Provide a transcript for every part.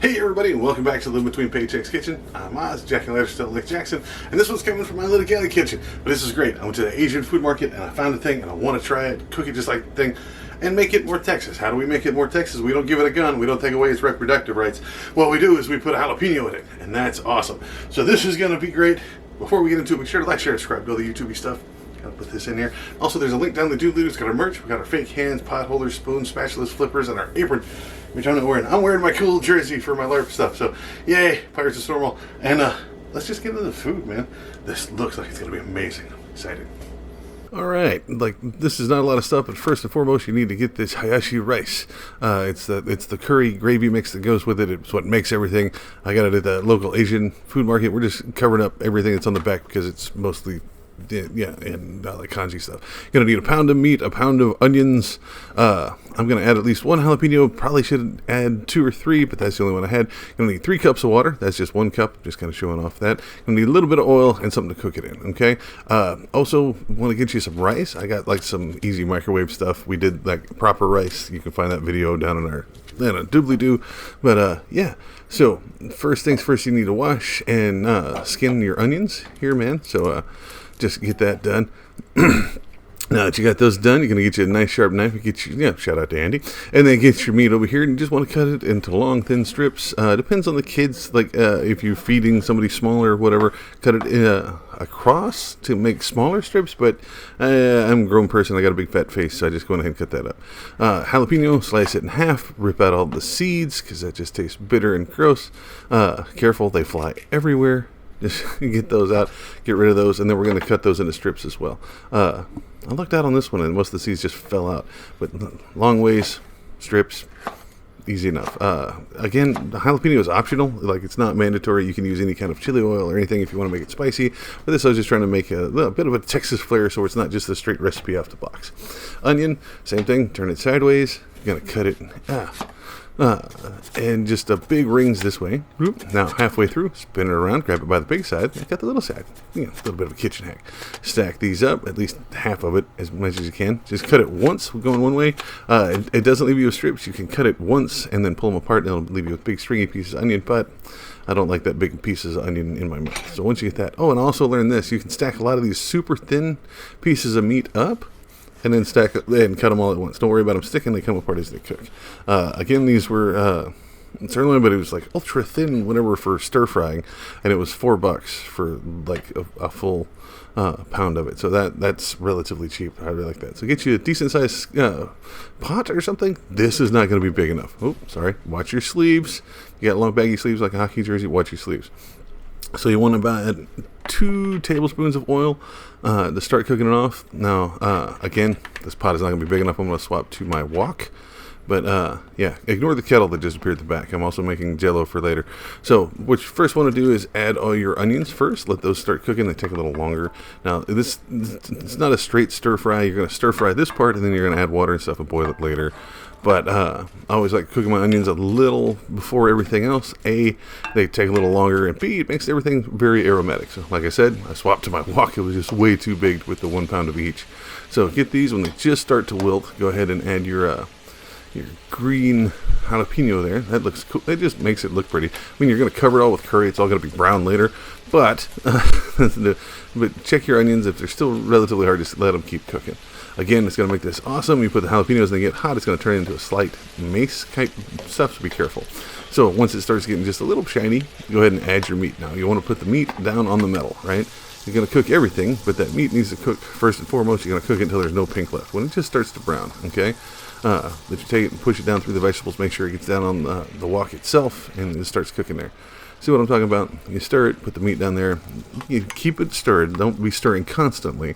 Hey everybody, and welcome back to Live Between Paychecks Kitchen. I'm Oz, Jack and Letter still Lick Jackson, and this one's coming from my little galley kitchen. But this is great. I went to the Asian food market and I found a thing and I want to try it, cook it just like the thing, and make it more Texas. How do we make it more Texas? We don't give it a gun, we don't take away its reproductive rights. What we do is we put a jalapeno in it, and that's awesome. So this is going to be great. Before we get into it, make sure to like, share, subscribe, do all the YouTube stuff. Gotta put this in here. Also, there's a link down the doobly-doo. It's got our merch. We got our fake hands, pot holders, spoons, spatulas, flippers, and our apron, which I'm not wearing. I'm wearing my cool jersey for my LARP stuff. So, yay, Pirates of Stormwall. And let's just get into the food, man. This looks like it's gonna be amazing. I'm excited. All right, like this is not a lot of stuff, but first and foremost, you need to get this Hayashi rice. It's the curry gravy mix that goes with it. It's what makes everything. I got it at the local Asian food market. We're just covering up everything that's on the back because it's mostly. Yeah, and like kanji stuff. You're gonna need a pound of meat, a pound of onions. I'm gonna add at least one jalapeno. Probably should add 2 or 3, but that's the only one I had. You're gonna need 3 cups of water. That's just 1 cup. Just kind of showing off that. You're gonna need a little bit of oil and something to cook it in. Okay. Also, want to get you some rice. I got like some easy microwave stuff. We did like proper rice. You can find that video down in our doobly-doo. But yeah. So first things first, you need to wash and skin your onions here, man. So just get that done. Now that you got those done, you're going to get you a nice sharp knife. Get you, shout out to Andy. And then get your meat over here, and you just want to cut it into long, thin strips. Depends on the kids. Like if you're feeding somebody smaller or whatever, cut it across to make smaller strips. But I'm a grown person. I got a big fat face, so I just go ahead and cut that up. Jalapeno, slice it in half. Rip out all the seeds because that just tastes bitter and gross. Careful, they fly everywhere. Just get those out, get rid of those, and then we're going to cut those into strips as well. I looked out on this one, and most of the seeds just fell out. But long ways, strips, easy enough. Again, the jalapeno is optional. Like, it's not mandatory. You can use any kind of chili oil or anything if you want to make it spicy. But this, I was just trying to make a little bit of a Texas flair, so it's not just a straight recipe off the box. Onion, same thing. Turn it sideways. You're going to cut it in half. And just a big rings this way. Now halfway through, spin it around, grab it by the big side, and cut the little side. A little bit of a kitchen hack. Stack these up, at least half of it, as much as you can. Just cut it once, going one way. It doesn't leave you with strips. You can cut it once and then pull them apart, and it'll leave you with big stringy pieces of onion. But I don't like that big pieces of onion in my mouth. So once you get that, and I also learned this: you can stack a lot of these super thin pieces of meat up. And then stack it and cut them all at once. Don't worry about them sticking; they come apart as they cook. Again, these were certainly, but it was like ultra thin, whatever, for stir frying, and it was $4 for like a full pound of it. So that's relatively cheap. I really like that. So get you a decent sized pot or something. This is not going to be big enough. Oh, sorry. Watch your sleeves. You got long baggy sleeves like a hockey jersey. Watch your sleeves. So you want about 2 tablespoons of oil to start cooking it off. Now, again, this pot is not going to be big enough. I'm going to swap to my wok. But, yeah, ignore the kettle that just appeared at the back. I'm also making jello for later. So what you first want to do is add all your onions first. Let those start cooking. They take a little longer. Now, it's not a straight stir fry. You're going to stir fry this part, and then you're going to add water and stuff and boil it later. But I always like cooking my onions a little before everything else. A, they take a little longer, and B, it makes everything very aromatic. So like I said, I swapped to my wok. It was just way too big with the 1 pound of each. So get these. When they just start to wilt, go ahead and add your green jalapeno there. That looks cool. It just makes it look pretty. I mean, you're going to cover it all with curry. It's all going to be brown later. But check your onions. If they're still relatively hard, just let them keep cooking. Again, it's going to make this awesome. You put the jalapenos and they get hot, it's going to turn into a slight mace type stuff, so be careful. So once it starts getting just a little shiny, go ahead and add your meat. Now, you want to put the meat down on the metal, right? You're going to cook everything, but that meat needs to cook first and foremost. You're going to cook it until there's no pink left. When it just starts to brown, okay? That you take it and push it down through the vegetables, make sure it gets down on the wok itself, and it starts cooking there. See what I'm talking about? You stir it, put the meat down there. You keep it stirred. Don't be stirring constantly.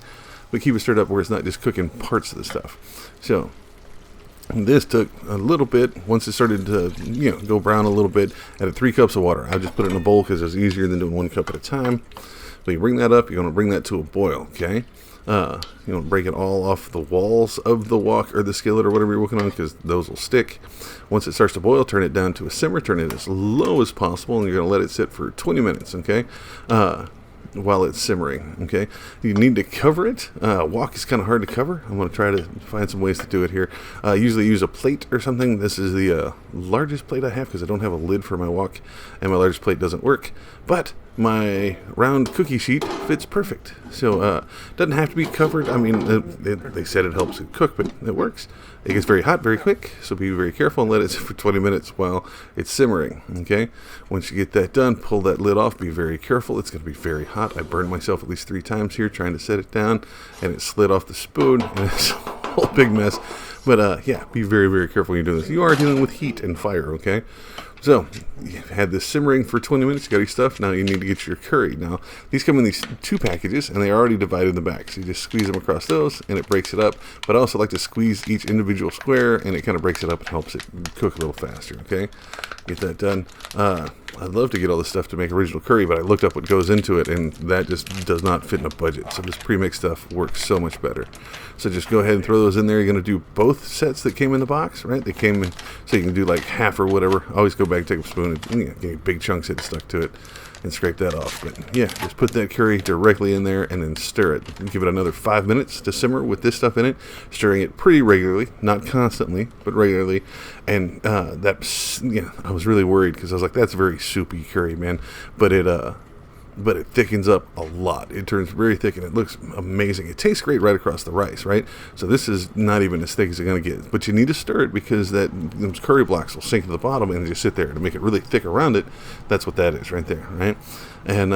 But keep it stirred up where it's not just cooking parts of the stuff. So this took a little bit. Once it started to go brown a little bit, added 3 cups of water. I just put it in a bowl because it's easier than doing 1 cup at a time. So you bring that up. You're going to bring that to a boil. Okay. You want to break it all off the walls of the wok or the skillet or whatever you're working on, because those will stick. Once it starts to boil, turn it down to a simmer. Turn it as low as possible, and you're going to let it sit for 20 minutes. Okay. while it's simmering. Okay, you need to cover it. Wok is kind of hard to cover. I'm going to try to find some ways to do it here. Usually use a plate or something. This is the largest plate I have because I don't have a lid for my wok, and my largest plate doesn't work. But my round cookie sheet fits perfect, so doesn't have to be covered. I mean, they said it helps it cook, but it works. It gets very hot very quick, so be very careful and let it sit for 20 minutes while it's simmering. Okay, once you get that done, pull that lid off. Be very careful. It's going to be very hot. I burned myself at least 3 times here trying to set it down, and it slid off the spoon, and it's a whole big mess. But yeah, be very, very careful when you're doing this. You are dealing with heat and fire. Okay. So, you've had this simmering for 20 minutes, you got your stuff, now you need to get your curry. Now, these come in these 2 packages, and they are already divided in the back, so you just squeeze them across those, and it breaks it up. But I also like to squeeze each individual square, and it kind of breaks it up and helps it cook a little faster, okay? Get that done. I'd love to get all this stuff to make original curry, but I looked up what goes into it, and that just does not fit in a budget. So this pre-mixed stuff works so much better. So just go ahead and throw those in there. You're going to do both sets that came in the box, right? They came in, so you can do like half or whatever. Always go back, take a spoon, and get big chunks of it stuck to it, and scrape that off. But yeah, just put that curry directly in there and then stir it. And give it another 5 minutes to simmer with this stuff in it, stirring it pretty regularly, not constantly, but regularly. And I was really worried because I was like, that's very soupy curry, man. But it thickens up a lot. It turns very thick and it looks amazing. It tastes great right across the rice, right? So this is not even as thick as it's going to get. But you need to stir it because those curry blocks will sink to the bottom and just sit there. To make it really thick around it, that's what that is right there, right? And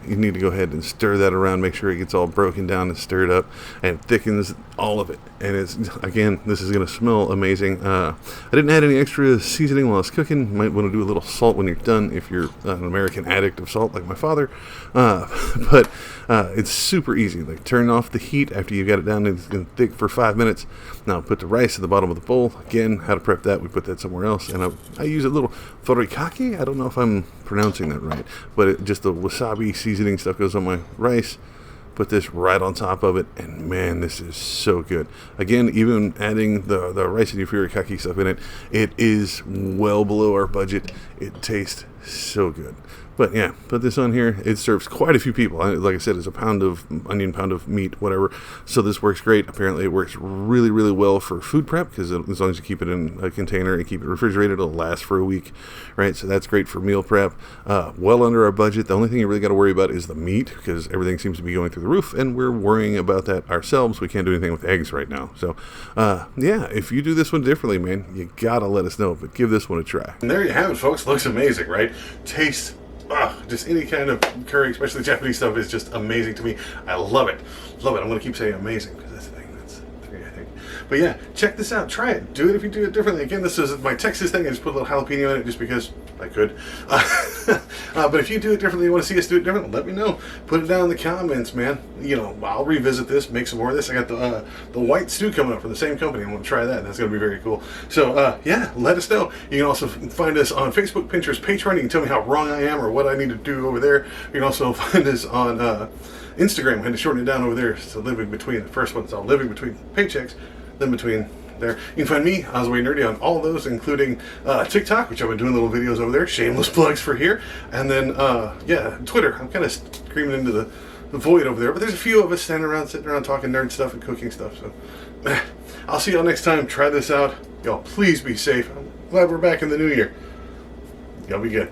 you need to go ahead and stir that around, make sure it gets all broken down and stirred up, and it thickens all of it. And it's, again, this is going to smell amazing. I didn't add any extra seasoning while I was cooking. You might want to do a little salt when you're done if you're an American addict of salt like my father. But it's super easy. Like, turn off the heat after you got it down and thick for 5 minutes. Now put the rice at the bottom of the bowl. Again, how to prep that, we put that somewhere else. And I use a little furikake. I don't know if I'm pronouncing that right, but just the wasabi seasoning stuff goes on my rice. Put this right on top of it, and man, this is so good. Again, even adding the rice and furikake stuff in it, it is well below our budget. It tastes so good. But yeah, put this on here. It serves quite a few people. Like I said, it's a pound of onion, pound of meat, whatever. So this works great. Apparently it works really, really well for food prep, because as long as you keep it in a container and keep it refrigerated, it'll last for a week, right? So that's great for meal prep. Well under our budget. The only thing you really got to worry about is the meat, because everything seems to be going through the roof, and we're worrying about that ourselves. We can't do anything with eggs right now. So yeah, if you do this one differently, man, you got to let us know. But give this one a try. And there you have it, folks. Looks amazing, right? Tastes just any kind of curry, especially Japanese stuff, is just amazing to me. I love it. Love it. I'm going to keep saying amazing because that's the thing. That's 3, I think. But yeah, check this out. Try it. Do it if you do it differently. Again, this is my Texas thing. I just put a little jalapeno in it just because I could. But if you do it differently, you want to see us do it differently, let me know. Put it down in the comments, man. You know, I'll revisit this, make some more of this. I got the white stew coming up from the same company. I want to try that. That's going to be very cool. So, yeah, let us know. You can also find us on Facebook, Pinterest, Patreon. You can tell me how wrong I am or what I need to do over there. You can also find us on Instagram. I had to shorten it down over there. So living between, the first one's all living between paychecks, then between there. You can find me, Osway Nerdy, on all of those, including TikTok, which I've been doing little videos over there. Shameless plugs for here. And then, yeah, Twitter. I'm kind of screaming into the void over there. But there's a few of us standing around, sitting around talking nerd stuff and cooking stuff. So I'll see y'all next time. Try this out. Y'all, please be safe. I'm glad we're back in the new year. Y'all be good.